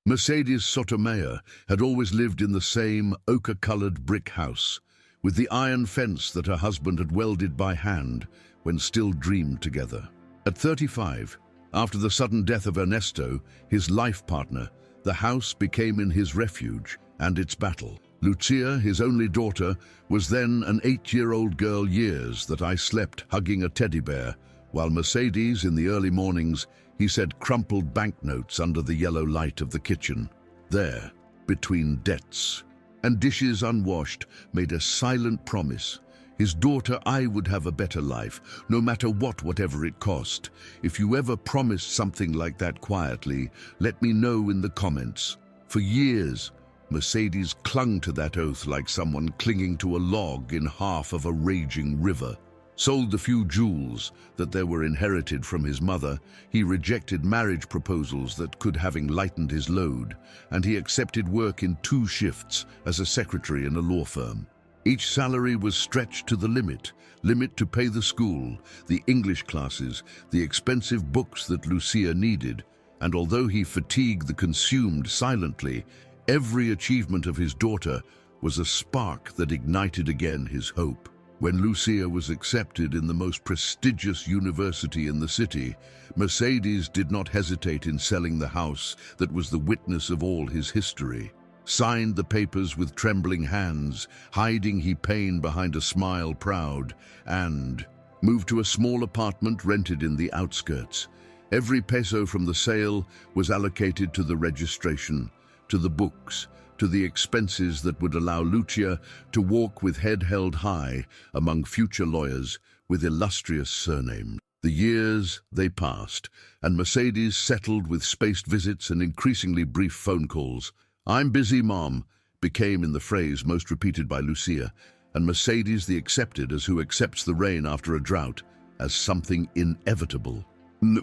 Mercedes Sotomayor had always lived in the same ochre-colored brick house, with the iron fence that her husband had welded by hand when still dreamed together. At 35, after the sudden death of Ernesto, his life partner, the house became in his refuge and its battle. Lucia, his only daughter, was then an 8-year-old girl. Years that I slept hugging a teddy bear, while Mercedes, in the early mornings, he said crumpled banknotes under the yellow light of the kitchen. There, between debts and dishes unwashed, made a silent promise. His daughter, I would have a better life, no matter what, whatever it cost. If you ever promised something like that quietly, let me know in the comments. For years, Mercedes clung to that oath like someone clinging to a log in half of a raging river. Sold the few jewels that they were inherited from his mother, he rejected marriage proposals that could have lightened his load, and he accepted work in 2 shifts as a secretary in a law firm. Each salary was stretched to the limit to pay the school, the English classes, the expensive books that Lucia needed, and although he fatigued the consumed silently, every achievement of his daughter was a spark that ignited again his hope. When Lucia was accepted in the most prestigious university in the city, Mercedes did not hesitate in selling the house that was the witness of all his history. Signed the papers with trembling hands, hiding his pain behind a smile proud, and moved to a small apartment rented in the outskirts. Every peso from the sale was allocated to the registration, to the books, to the expenses that would allow Lucia to walk with head held high among future lawyers with illustrious surnames. The years, they passed, and Mercedes settled with spaced visits and increasingly brief phone calls. "I'm busy, Mom," became in the phrase most repeated by Lucia, and Mercedes the accepted as who accepts the rain after a drought, as something inevitable.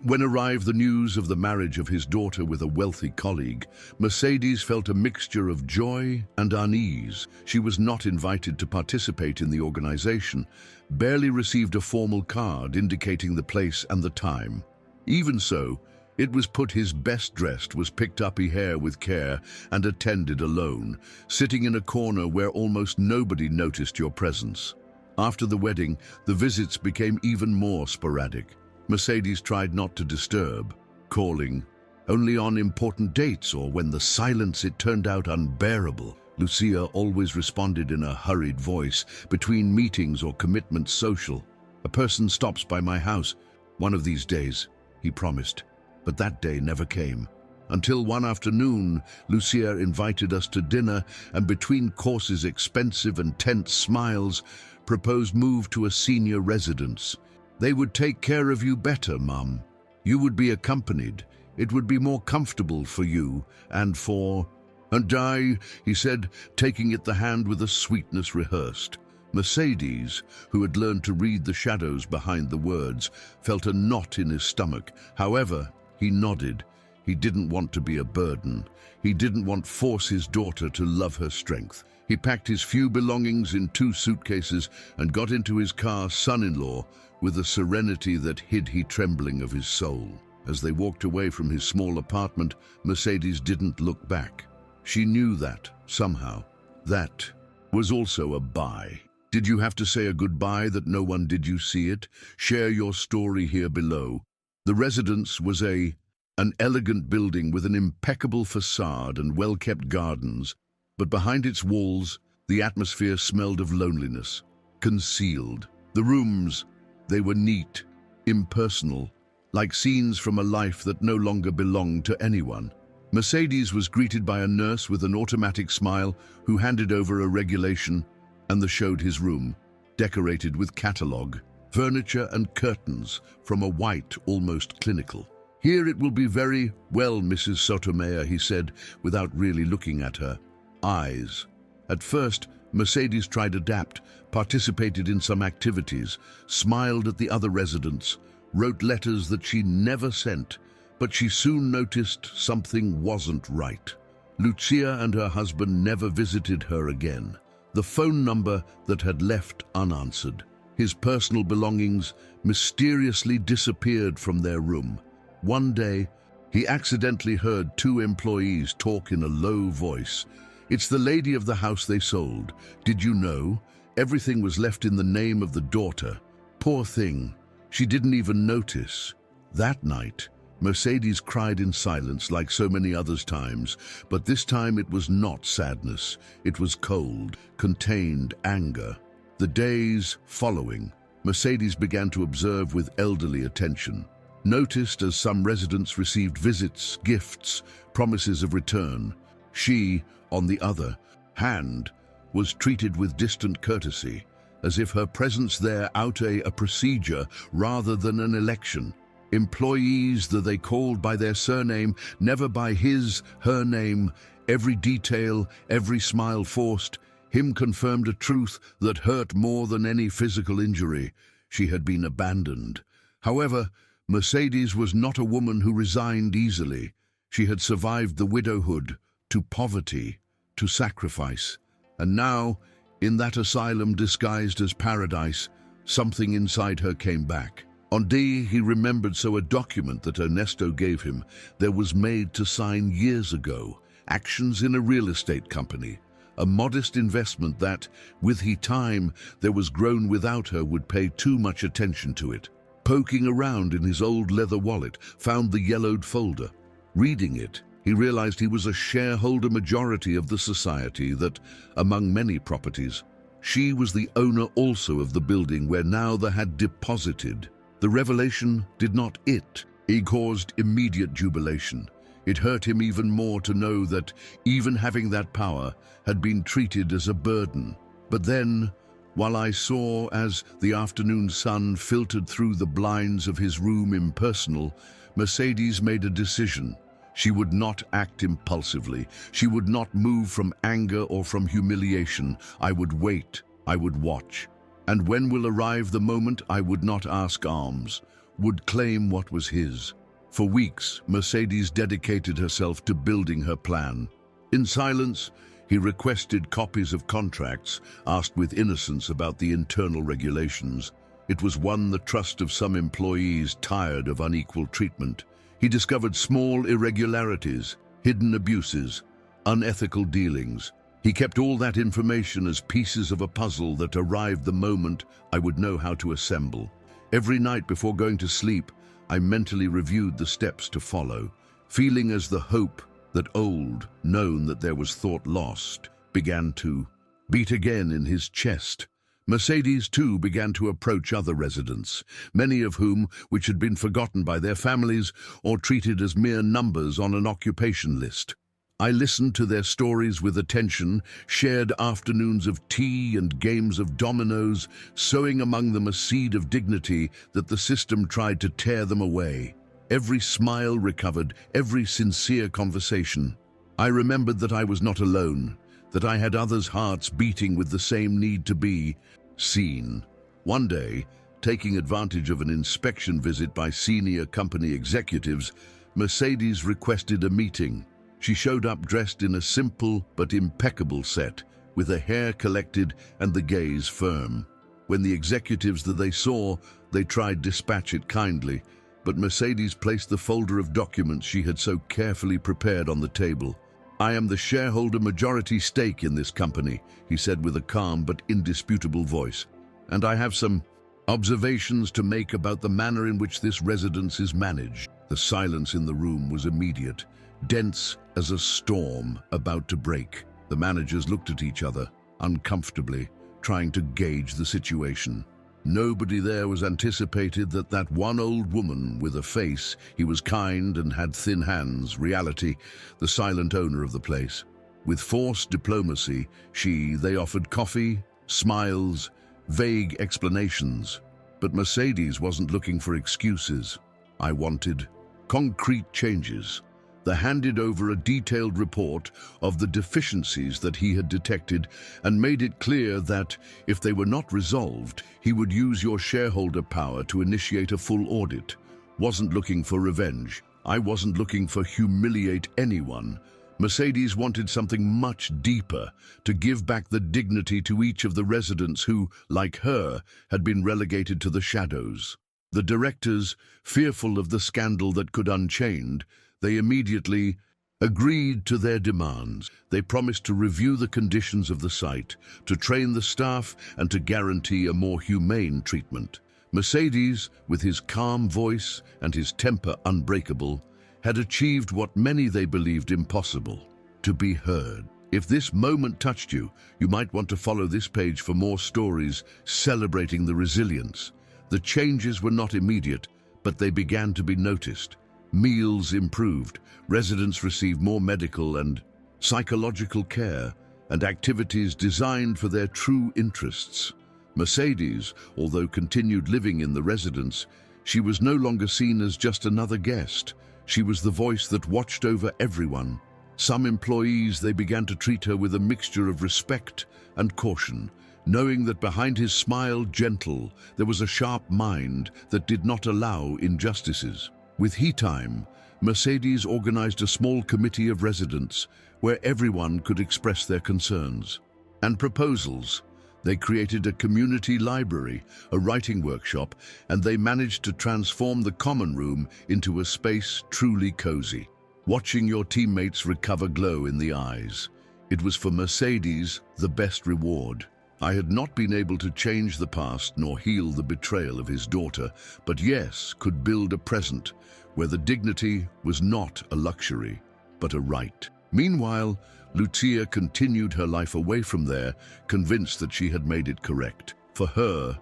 When arrived the news of the marriage of his daughter with a wealthy colleague, Mercedes felt a mixture of joy and unease. She was not invited to participate in the organization, barely received a formal card indicating the place and the time. Even so, it was put his best dressed, was picked up her hair with care, and attended alone, sitting in a corner where almost nobody noticed your presence. After the wedding, the visits became even more sporadic. Mercedes tried not to disturb, calling only on important dates or when the silence it turned out unbearable. Lucia always responded in a hurried voice, between meetings or commitments social. "A person stops by my house one of these days," he promised, but that day never came. Until one afternoon, Lucia invited us to dinner, and between courses, expensive and tense smiles, proposed move to a senior residence. "They would take care of you better, Mum. You would be accompanied. It would be more comfortable for you and for—" "And I," he said, taking it the hand with a sweetness rehearsed. Mercedes, who had learned to read the shadows behind the words, felt a knot in his stomach. However, he nodded. He didn't want to be a burden. He didn't want to force his daughter to love her strength. He packed his few belongings in 2 suitcases and got into his car, son-in-law, with a serenity that hid the trembling of his soul. As they walked away from his small apartment, Mercedes didn't look back. She knew that, somehow, that was also a bye. Did you have to say a goodbye that no one did you see it? Share your story here below. The residence was an elegant building with an impeccable facade and well-kept gardens, but behind its walls, the atmosphere smelled of loneliness, concealed. The rooms, they were neat, impersonal, like scenes from a life that no longer belonged to anyone. Mercedes was greeted by a nurse with an automatic smile who handed over a regulation, and showed his room, decorated with catalog, furniture and curtains from a white, almost clinical. "Here it will be very well, Mrs. Sotomayor," he said, without really looking at her eyes. At first, Mercedes tried to adapt, participated in some activities, smiled at the other residents, wrote letters that she never sent, but she soon noticed something wasn't right. Lucia and her husband never visited her again. The phone number that had left unanswered. His personal belongings mysteriously disappeared from their room. One day, He accidentally heard two employees talk in a low voice. "It's the lady of the house they sold. Did you know? Everything was left in the name of the daughter. Poor thing. She didn't even notice." That night, Mercedes cried in silence like so many other times, but this time it was not sadness. It was cold, contained anger. The days following, Mercedes began to observe with elderly attention. Noticed as some residents received visits, gifts, promises of return. She, on the other hand, was treated with distant courtesy, as if her presence there outweighed a procedure rather than an election. Employees that they called by their surname, never by his, her name. Every detail, every smile forced. Him confirmed a truth that hurt more than any physical injury. She had been abandoned. However, Mercedes was not a woman who resigned easily. She had survived the widowhood, to poverty, to sacrifice. And now, in that asylum disguised as paradise, something inside her came back. On D, he remembered a document that Ernesto gave him. There was made to sign years ago. Actions in a real estate company. A modest investment that, with time, there was grown without her would pay too much attention to it. Poking around in his old leather wallet, found the yellowed folder. Reading it, he realized he was a shareholder majority of the society that, among many properties, she was the owner also of the building where now they had deposited. The revelation did not it caused immediate jubilation. It hurt him even more to know that, even having that power, had been treated as a burden. But then, while I saw as the afternoon sun filtered through the blinds of his room impersonal, Mercedes made a decision. She would not act impulsively. She would not move from anger or from humiliation. I would wait. I would watch. And when will arrive the moment I would not ask alms, would claim what was his. For weeks, Mercedes dedicated herself to building her plan. In silence, he requested copies of contracts, asked with innocence about the internal regulations. It was won the trust of some employees tired of unequal treatment. He discovered small irregularities, hidden abuses, unethical dealings. He kept all that information as pieces of a puzzle that arrived the moment I would know how to assemble. Every night before going to sleep, I mentally reviewed the steps to follow, feeling as the hope that old, known that there was thought lost, began to beat again in his chest. Mercedes, too, began to approach other residents, many of whom which had been forgotten by their families or treated as mere numbers on an occupation list. I listened to their stories with attention, shared afternoons of tea and games of dominoes, sowing among them a seed of dignity that the system tried to tear them away. Every smile recovered, every sincere conversation. I remembered that I was not alone, that I had others' hearts beating with the same need to be seen. One day, taking advantage of an inspection visit by senior company executives, Mercedes requested a meeting. She showed up dressed in a simple but impeccable set, with her hair collected and the gaze firm. When the executives that they saw, they tried dispatch it kindly, but Mercedes placed the folder of documents she had so carefully prepared on the table. "I am the shareholder majority stake in this company," he said with a calm but indisputable voice. "And I have some observations to make about the manner in which this residence is managed." The silence in the room was immediate, dense as a storm about to break. The managers looked at each other, uncomfortably, trying to gauge the situation. Nobody there was anticipated that one old woman with a face, he was kind and had thin hands, reality, the silent owner of the place. With forced diplomacy, they offered coffee, smiles, vague explanations. But Mercedes wasn't looking for excuses. I wanted concrete changes. They handed over a detailed report of the deficiencies that he had detected and made it clear that, if they were not resolved, he would use your shareholder power to initiate a full audit. Wasn't looking for revenge. I wasn't looking for humiliate anyone. Mercedes wanted something much deeper, to give back the dignity to each of the residents who, like her, had been relegated to the shadows. The directors, fearful of the scandal that could unchained, They immediately agreed to their demands. They promised to review the conditions of the site, to train the staff, and to guarantee a more humane treatment. Mercedes, with his calm voice and his temper unbreakable, had achieved what many they believed impossible: to be heard. If this moment touched you, you might want to follow this page for more stories celebrating the resilience. The changes were not immediate, but they began to be noticed. Meals improved, residents received more medical and psychological care, and activities designed for their true interests. Mercedes, although continued living in the residence, she was no longer seen as just another guest. She was the voice that watched over everyone. Some employees, they began to treat her with a mixture of respect and caution, knowing that behind his smile, gentle, there was a sharp mind that did not allow injustices. With he time, Mercedes organized a small committee of residents where everyone could express their concerns and proposals. They created a community library, a writing workshop, and they managed to transform the common room into a space truly cozy. Watching your teammates recover glow in the eyes, it was for Mercedes the best reward. I had not been able to change the past nor heal the betrayal of his daughter, but yes, could build a present where the dignity was not a luxury, but a right. Meanwhile, Lucia continued her life away from there, convinced that she had made it correct. For her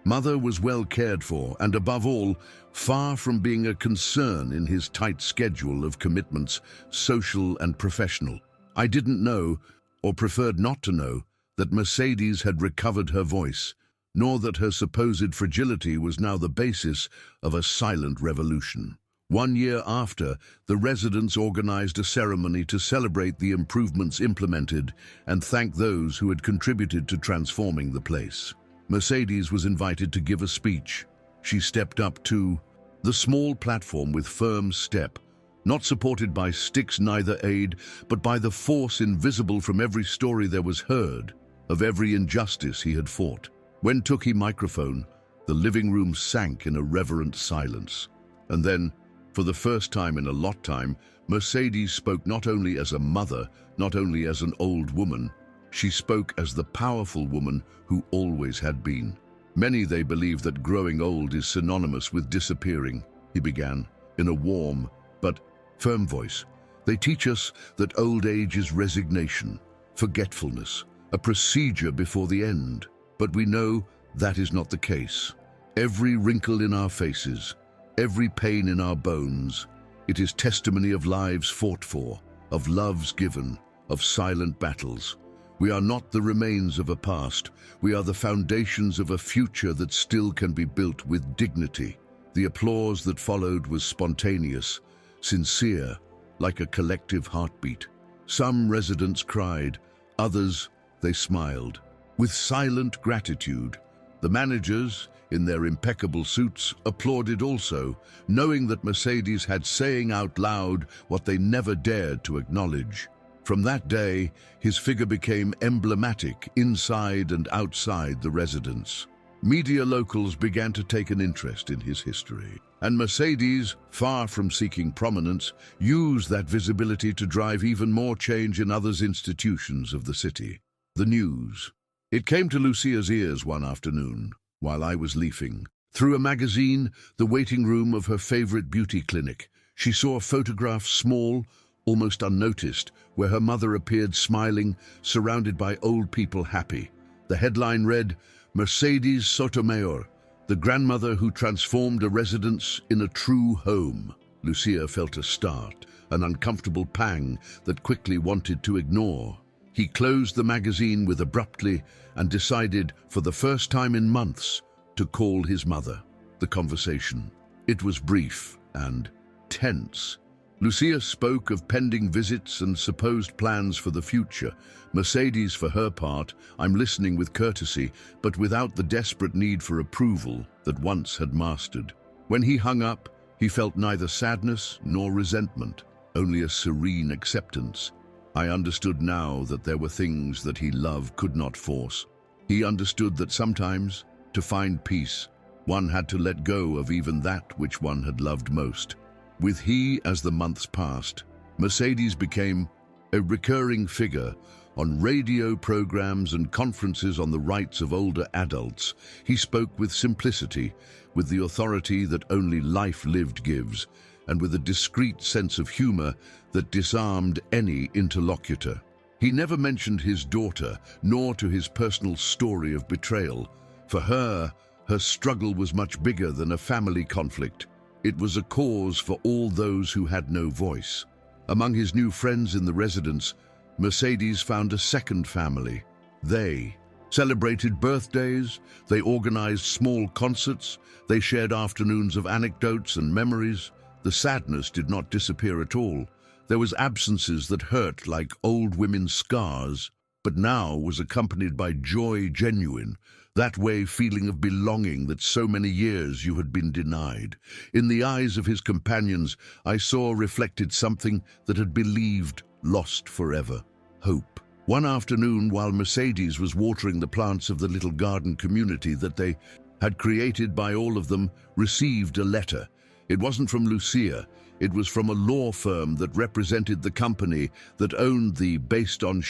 mother was well cared for, and above all, far from being a concern in his tight schedule of commitments, social and professional. I didn't know, or preferred not to know, that Mercedes had recovered her voice, nor that her supposed fragility was now the basis of a silent revolution. 1 year after, the residents organized a ceremony to celebrate the improvements implemented and thank those who had contributed to transforming the place. Mercedes was invited to give a speech. She stepped up to the small platform with firm step, not supported by sticks neither aid, but by the force invisible from every story there was heard, of every injustice he had fought. When took he microphone, the living room sank in a reverent silence. And then, for the first time in a lot time, Mercedes spoke not only as a mother, not only as an old woman, she spoke as the powerful woman who always had been. Many, they believe that growing old is synonymous with disappearing, he began, in a warm but firm voice. They teach us that old age is resignation, forgetfulness, a procedure before the end. But we know that is not the case. Every wrinkle in our faces, every pain in our bones, it is testimony of lives fought for, of loves given, of silent battles. We are not the remains of a past. We are the foundations of a future that still can be built with dignity. The applause that followed was spontaneous, sincere, like a collective heartbeat. Some residents cried, others, they smiled. With silent gratitude, the managers, in their impeccable suits, applauded also, knowing that Mercedes had saying out loud what they never dared to acknowledge. From that day, his figure became emblematic inside and outside the residence. Media locals began to take an interest in his history, and Mercedes, far from seeking prominence, used that visibility to drive even more change in other institutions of the city. The news. It came to Lucia's ears one afternoon, while I was leafing. Through a magazine, the waiting room of her favorite beauty clinic, she saw a photograph, small, almost unnoticed, where her mother appeared smiling, surrounded by old people happy. The headline read, Mercedes Sotomayor, the grandmother who transformed a residence in a true home. Lucia felt a start, an uncomfortable pang that quickly wanted to ignore. He closed the magazine with abruptly and decided, for the first time in months, to call his mother. The conversation. It was brief and tense. Lucia spoke of pending visits and supposed plans for the future. Mercedes, for her part, I'm listening with courtesy, but without the desperate need for approval that once had mastered. When he hung up, he felt neither sadness nor resentment, only a serene acceptance. I understood now that there were things that he loved could not force. He understood that sometimes, to find peace, one had to let go of even that which one had loved most. With he as the months passed, Mercedes became a recurring figure on radio programs and conferences on the rights of older adults. He spoke with simplicity, with the authority that only life lived gives, and with a discreet sense of humor that disarmed any interlocutor. He never mentioned his daughter, nor to his personal story of betrayal. For her struggle was much bigger than a family conflict. It was a cause for all those who had no voice. Among his new friends in the residence, Mercedes found a second family. They celebrated birthdays, they organized small concerts, they shared afternoons of anecdotes and memories. The sadness did not disappear at all. There was absences that hurt like old women's scars, but now was accompanied by joy genuine, that way feeling of belonging that so many years you had been denied. In the eyes of his companions, I saw reflected something that had believed lost forever: hope. One afternoon, while Mercedes was watering the plants of the little garden community that they had created by all of them, received a letter. It wasn't from Lucia. It was from a law firm that represented the company that owned the based on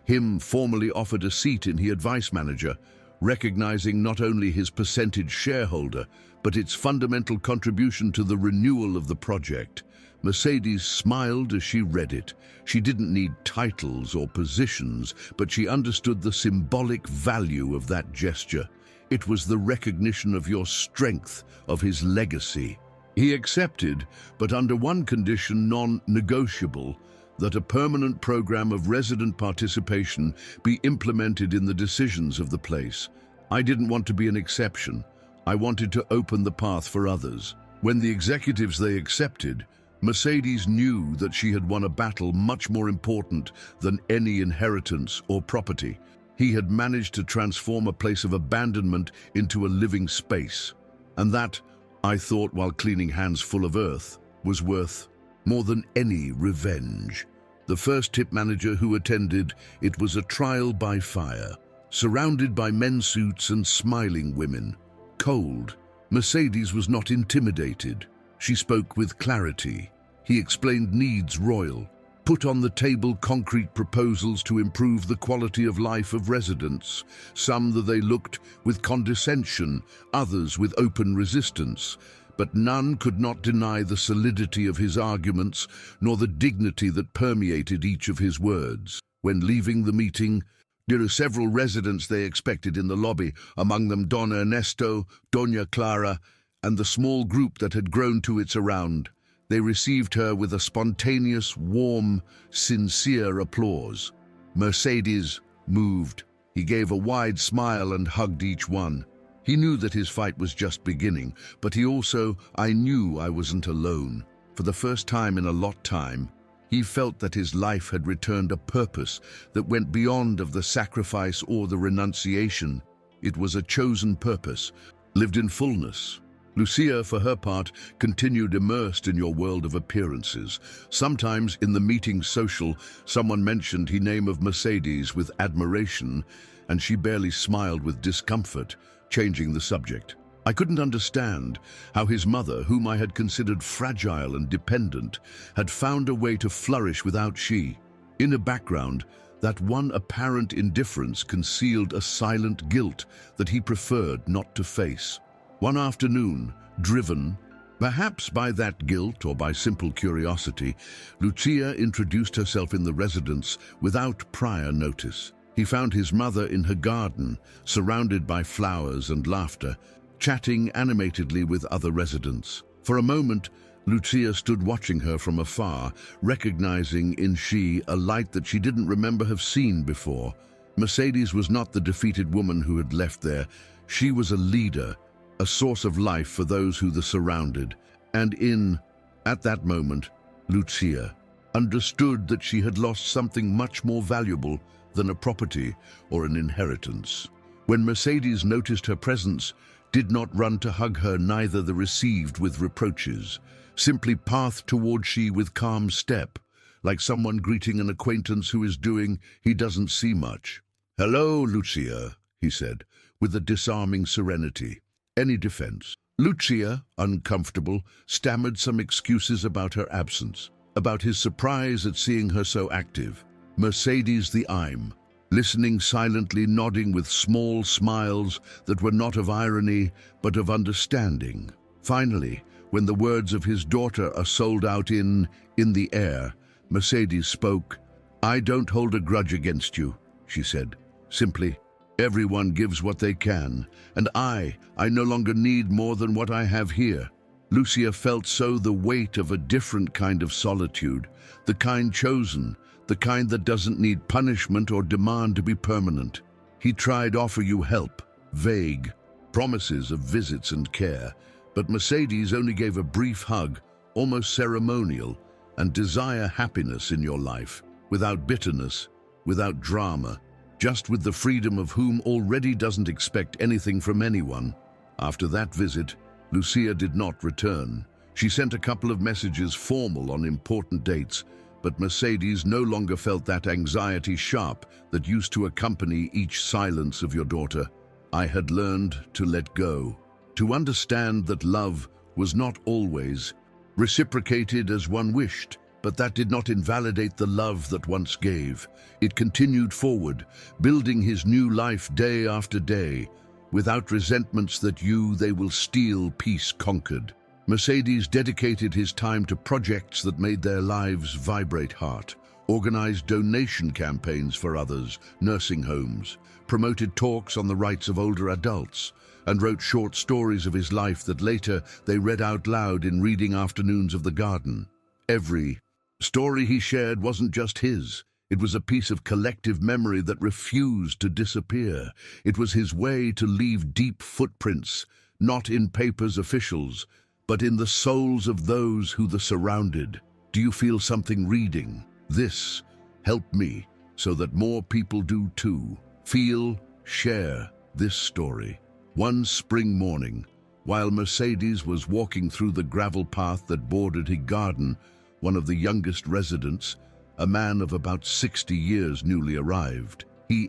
him formally offered a seat in the advice manager, recognizing not only his percentage shareholder, but its fundamental contribution to the renewal of the project. Mercedes smiled as she read it. She didn't need titles or positions, but she understood the symbolic value of that gesture. It was the recognition of your strength, of his legacy. He accepted, but under one condition non-negotiable, that a permanent program of resident participation be implemented in the decisions of the place. I didn't want to be an exception. I wanted to open the path for others. When the executives they accepted, Mercedes knew that she had won a battle much more important than any inheritance or property. He had managed to transform a place of abandonment into a living space. And that, I thought while cleaning hands full of earth, was worth more than any revenge. The first tip manager who attended, it was a trial by fire, surrounded by men's suits and smiling women. Cold, Mercedes was not intimidated. She spoke with clarity. He explained needs royal, put on the table concrete proposals to improve the quality of life of residents, some that they looked with condescension, others with open resistance. But none could not deny the solidity of his arguments, nor the dignity that permeated each of his words. When leaving the meeting, there were several residents they expected in the lobby, among them Don Ernesto, Doña Clara, and the small group that had grown to its around. They received her with a spontaneous, warm, sincere applause. Mercedes moved. He gave a wide smile and hugged each one. He knew that his fight was just beginning, but I knew I wasn't alone. For the first time in a long time, he felt that his life had returned a purpose that went beyond of the sacrifice or the renunciation. It was a chosen purpose, lived in fullness. Lucia, for her part, continued immersed in your world of appearances. Sometimes in the meeting social, someone mentioned the name of Mercedes with admiration, and she barely smiled with discomfort, changing the subject. I couldn't understand how his mother, whom I had considered fragile and dependent, had found a way to flourish without she. In the background, that one apparent indifference concealed a silent guilt that he preferred not to face. One afternoon, driven, perhaps by that guilt or by simple curiosity, Lucia introduced herself in the residence without prior notice. He found his mother in her garden, surrounded by flowers and laughter, chatting animatedly with other residents. For a moment, Lucia stood watching her from afar, recognizing in she a light that she didn't remember have seen before. Mercedes was not the defeated woman who had left there. She was a leader, a source of life for those who the surrounded. And at that moment, Lucia understood that she had lost something much more valuable than a property or an inheritance. When Mercedes noticed her presence, did not run to hug her, neither the received with reproaches, simply pathed toward she with calm step, like someone greeting an acquaintance who is doing he doesn't see much. "Hello, Lucia," he said, with a disarming serenity. "Any defense?" Lucia, uncomfortable, stammered some excuses about her absence, about his surprise at seeing her so active. Mercedes the Ime, listening silently, nodding with small smiles that were not of irony but of understanding. Finally, when the words of his daughter are sold out in the air, Mercedes spoke. "I don't hold a grudge against you," she said, simply. "Everyone gives what they can, and I no longer need more than what I have here." Lucia felt so the weight of a different kind of solitude, the kind chosen, the kind that doesn't need punishment or demand to be permanent. He tried offer you help, vague, promises of visits and care, but Mercedes only gave a brief hug, almost ceremonial, and desire happiness in your life, without bitterness, without drama, just with the freedom of whom already doesn't expect anything from anyone. After that visit, Lucia did not return. She sent a couple of messages formal on important dates, but Mercedes no longer felt that anxiety sharp that used to accompany each silence of your daughter. I had learned to let go, to understand that love was not always reciprocated as one wished, but that did not invalidate the love that once gave. It continued forward, building his new life day after day, without resentments that they will steal peace conquered. Mercedes dedicated his time to projects that made their lives vibrate heart, organized donation campaigns for others, nursing homes, promoted talks on the rights of older adults, and wrote short stories of his life that later they read out loud in reading afternoons of the garden. Every story he shared wasn't just his. It was a piece of collective memory that refused to disappear. It was his way to leave deep footprints, not in papers officials, but in the souls of those who the surrounded. Do you feel something reading this? Help me, so that more people do too. Feel, share this story. One spring morning, while Mercedes was walking through the gravel path that bordered his garden, one of the youngest residents, a man of about 60 years newly arrived. He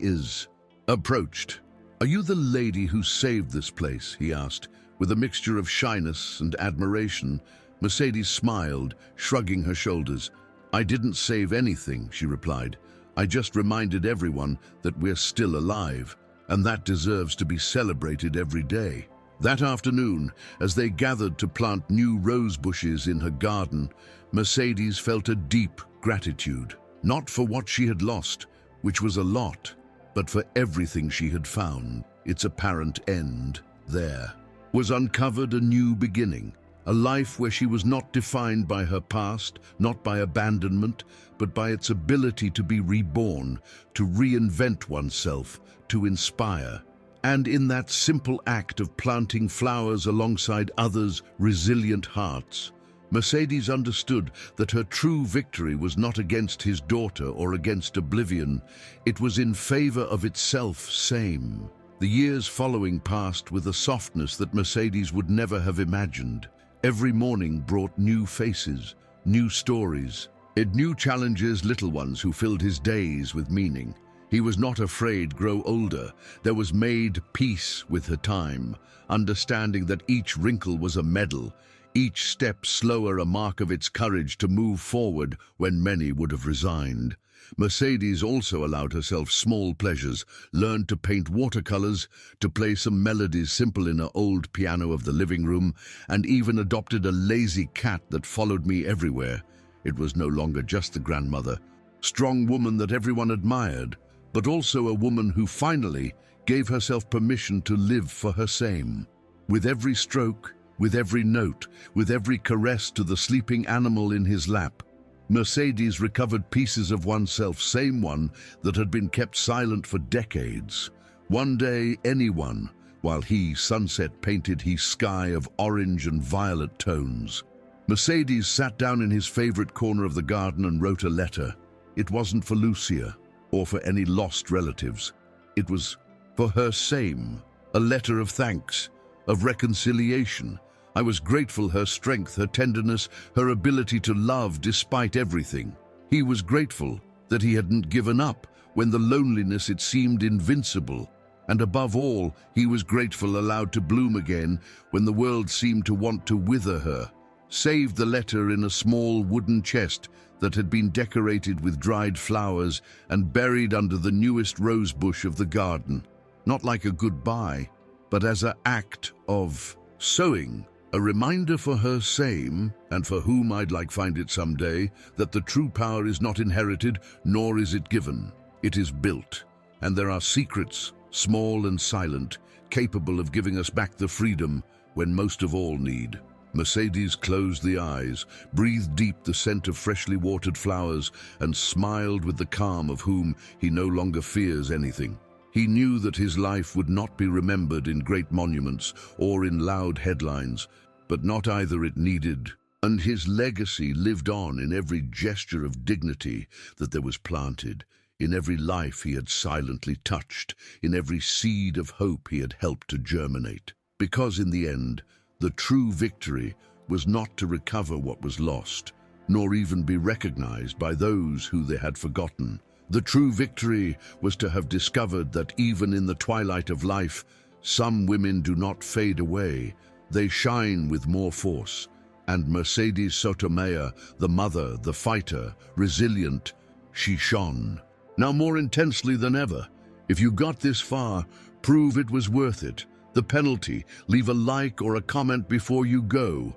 approached. "Are you the lady who saved this place?" he asked, with a mixture of shyness and admiration. Mercedes smiled, shrugging her shoulders. "I didn't save anything," she replied. "I just reminded everyone that we're still alive, and that deserves to be celebrated every day." That afternoon, as they gathered to plant new rose bushes in her garden, Mercedes felt a deep gratitude, not for what she had lost, which was a lot, but for everything she had found. Its apparent end there was uncovered a new beginning, a life where she was not defined by her past, not by abandonment, but by its ability to be reborn, to reinvent oneself, to inspire. And in that simple act of planting flowers alongside others' resilient hearts, Mercedes understood that her true victory was not against his daughter or against oblivion. It was in favor of itself same. The years following passed with a softness that Mercedes would never have imagined. Every morning brought new faces, new stories, and new challenges, little ones who filled his days with meaning. He was not afraid to grow older. There was made peace with her time, understanding that each wrinkle was a medal, each step slower a mark of its courage to move forward when many would have resigned. Mercedes also allowed herself small pleasures, learned to paint watercolors, to play some melodies simple in her old piano of the living room, and even adopted a lazy cat that followed me everywhere. It was no longer just the grandmother, strong woman that everyone admired, but also a woman who finally gave herself permission to live for her same. With every stroke, with every note, with every caress to the sleeping animal in his lap, Mercedes recovered pieces of oneself, same one that had been kept silent for decades. One day, anyone, while he, sunset, painted his sky of orange and violet tones. Mercedes sat down in his favorite corner of the garden and wrote a letter. It wasn't for Lucia or for any lost relatives. It was for her same, a letter of thanks, of reconciliation. I was grateful her strength, her tenderness, her ability to love despite everything. He was grateful that he hadn't given up when the loneliness it seemed invincible. And above all, he was grateful allowed to bloom again when the world seemed to want to wither her. Saved the letter in a small wooden chest that had been decorated with dried flowers and buried under the newest rose bush of the garden. Not like a goodbye, but as an act of sowing. A reminder for her same, and for whom I'd like find it someday, that the true power is not inherited, nor is it given. It is built. And there are secrets, small and silent, capable of giving us back the freedom when most of all need. Mercedes closed the eyes, breathed deep the scent of freshly watered flowers, and smiled with the calm of whom he no longer fears anything. He knew that his life would not be remembered in great monuments or in loud headlines, but not either it needed, and his legacy lived on in every gesture of dignity that there was planted, in every life he had silently touched, in every seed of hope he had helped to germinate. Because in the end, the true victory was not to recover what was lost, nor even be recognized by those who they had forgotten. The true victory was to have discovered that even in the twilight of life, some women do not fade away. They shine with more force. And Mercedes Sotomayor, the mother, the fighter, resilient, she shone. Now more intensely than ever. If you got this far, prove it was worth it. The penalty, leave a like or a comment before you go.